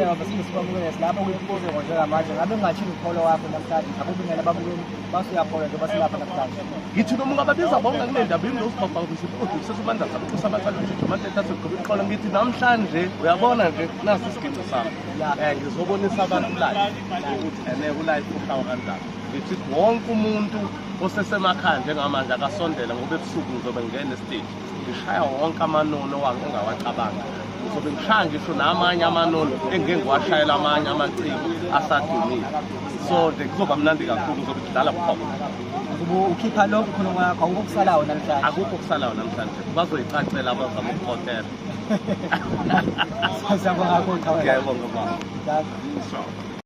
Siyabonga bafisa sibabukele lapho kuyimfuzo njengamanje ngabe ungathini ukholo wakho namhlanje akubingela ababukeli basuyakholwa njengoba silapha namhlanje. Ngithi noma ungababiza bonke kule ndaba yini losibhabhakisa ukuthi sesibanda sabukusa abacala ukuthi manje asigqoke iqolo ngithi namhlanje uyabona nje nasi isiginci sami ngizobonisa abantu live ukuthi ulive uhlawa kanjani ngithi wonke umuntu osesemakhaya njengamanje akasondela ngoba ebusuku ngizobe ngene stage ngishaya wonke amanono ongawacabanga ngizobe ngishaya ngisho namanye amanono engeke ngiwashayela amanye amaciko asadumile so kuzoba mnandi kakhulu ngizobe ngidlala bukhoma. Ukhipha lokho khona kwakho akukusalayo namhlanje. Akukho kusalayo namhlanje bazoyicacela abazama ukukhotela. Siyabonga kakhulu. Ngiyabonga baba.